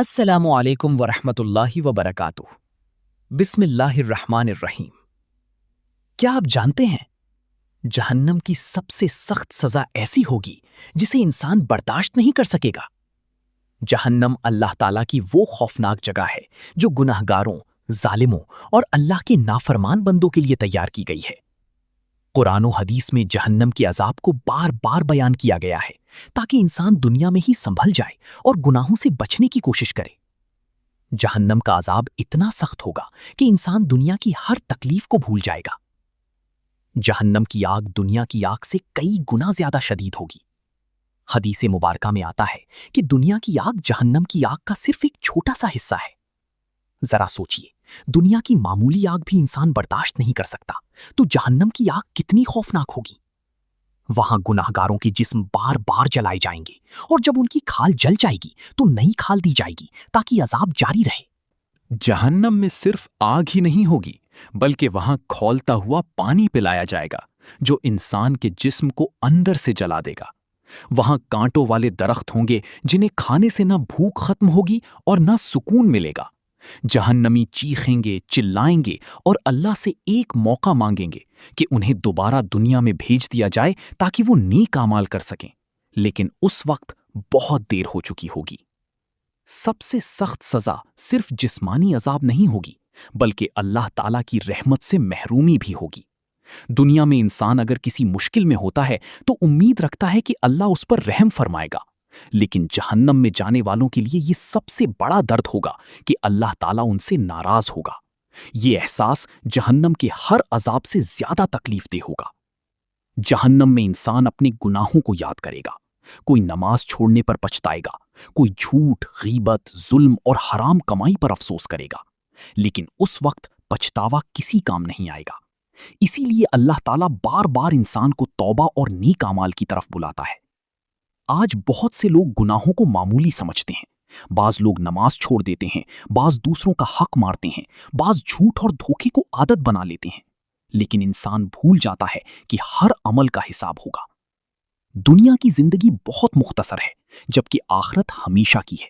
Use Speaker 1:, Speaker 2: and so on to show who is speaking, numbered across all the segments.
Speaker 1: السلام علیکم ورحمۃ اللہ وبرکاتہ۔ بسم اللہ الرحمن الرحیم۔ کیا آپ جانتے ہیں جہنم کی سب سے سخت سزا ایسی ہوگی جسے انسان برداشت نہیں کر سکے گا؟ جہنم اللہ تعالیٰ کی وہ خوفناک جگہ ہے جو گناہ گاروں، ظالموں اور اللہ کے نافرمان بندوں کے لیے تیار کی گئی ہے۔ قرآن و حدیث میں جہنم کے عذاب کو بار بار بیان کیا گیا ہے تاکہ انسان دنیا میں ہی سنبھل جائے اور گناہوں سے بچنے کی کوشش کرے۔ جہنم کا عذاب اتنا سخت ہوگا کہ انسان دنیا کی ہر تکلیف کو بھول جائے گا۔ جہنم کی آگ دنیا کی آگ سے کئی گنا زیادہ شدید ہوگی۔ حدیث مبارکہ میں آتا ہے کہ دنیا کی آگ جہنم کی آگ کا صرف ایک چھوٹا سا حصہ ہے۔ ذرا سوچئے، دنیا کی معمولی آگ بھی انسان برداشت نہیں کر سکتا، تو جہنم کی آگ کتنی خوفناک ہوگی۔ وہاں گناہ گاروں کے جسم بار بار جلائے جائیں گے، اور جب ان کی کھال جل جائے گی تو نئی کھال دی جائے گی تاکہ عذاب جاری رہے۔
Speaker 2: جہنم میں صرف آگ ہی نہیں ہوگی، بلکہ وہاں کھولتا ہوا پانی پلایا جائے گا جو انسان کے جسم کو اندر سے جلا دے گا۔ وہاں کانٹوں والے درخت ہوں گے جنہیں کھانے سے نہ بھوک ختم ہوگی اور نہ سکون ملے گا۔ جہنمی چیخیں گے، چلائیں گے اور اللہ سے ایک موقع مانگیں گے کہ انہیں دوبارہ دنیا میں بھیج دیا جائے تاکہ وہ نیک اعمال کر سکیں، لیکن اس وقت بہت دیر ہو چکی ہوگی۔ سب سے سخت سزا صرف جسمانی عذاب نہیں ہوگی، بلکہ اللہ تعالیٰ کی رحمت سے محرومی بھی ہوگی۔ دنیا میں انسان اگر کسی مشکل میں ہوتا ہے تو امید رکھتا ہے کہ اللہ اس پر رحم فرمائے گا، لیکن جہنم میں جانے والوں کے لیے یہ سب سے بڑا درد ہوگا کہ اللہ تعالیٰ ان سے ناراض ہوگا۔ یہ احساس جہنم کے ہر عذاب سے زیادہ تکلیف دہ ہوگا۔ جہنم میں انسان اپنے گناہوں کو یاد کرے گا، کوئی نماز چھوڑنے پر پچھتائے گا، کوئی جھوٹ، غیبت، ظلم اور حرام کمائی پر افسوس کرے گا، لیکن اس وقت پچھتاوا کسی کام نہیں آئے گا۔ اسی لیے اللہ تعالیٰ بار بار انسان کو توبہ اور نیک اعمال کی طرف بلاتا ہے۔ آج بہت سے لوگ گناہوں کو معمولی سمجھتے ہیں۔ بعض لوگ نماز چھوڑ دیتے ہیں، بعض دوسروں کا حق مارتے ہیں، بعض جھوٹ اور دھوکے کو عادت بنا لیتے ہیں، لیکن انسان بھول جاتا ہے کہ ہر عمل کا حساب ہوگا۔ دنیا کی زندگی بہت مختصر ہے، جبکہ آخرت ہمیشہ کی ہے۔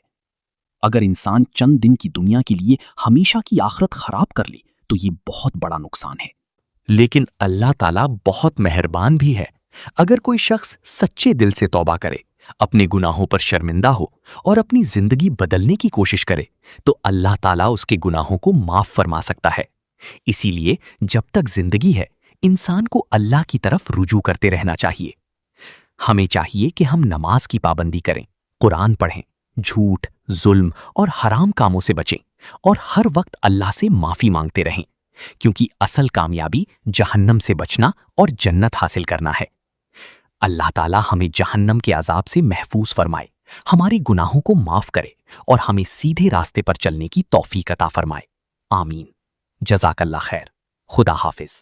Speaker 2: اگر انسان چند دن کی دنیا کے لیے ہمیشہ کی آخرت خراب کر لے تو یہ بہت بڑا نقصان ہے۔
Speaker 3: لیکن اللہ تعالیٰ بہت مہربان بھی ہے۔ اگر کوئی شخص سچے دل سے توبہ کرے، اپنے گناہوں پر شرمندہ ہو اور اپنی زندگی بدلنے کی کوشش کرے تو اللہ تعالیٰ اس کے گناہوں کو معاف فرما سکتا ہے۔ اسی لیے جب تک زندگی ہے انسان کو اللہ کی طرف رجوع کرتے رہنا چاہیے۔ ہمیں چاہیے کہ ہم نماز کی پابندی کریں، قرآن پڑھیں، جھوٹ، ظلم اور حرام کاموں سے بچیں اور ہر وقت اللہ سے معافی مانگتے رہیں، کیونکہ اصل کامیابی جہنم سے بچنا اور جنت حاصل کرنا ہے۔ اللہ تعالیٰ ہمیں جہنم کے عذاب سے محفوظ فرمائے، ہمارے گناہوں کو معاف کرے اور ہمیں سیدھے راستے پر چلنے کی توفیق عطا فرمائے۔ آمین۔ جزاک اللہ خیر۔ خدا حافظ۔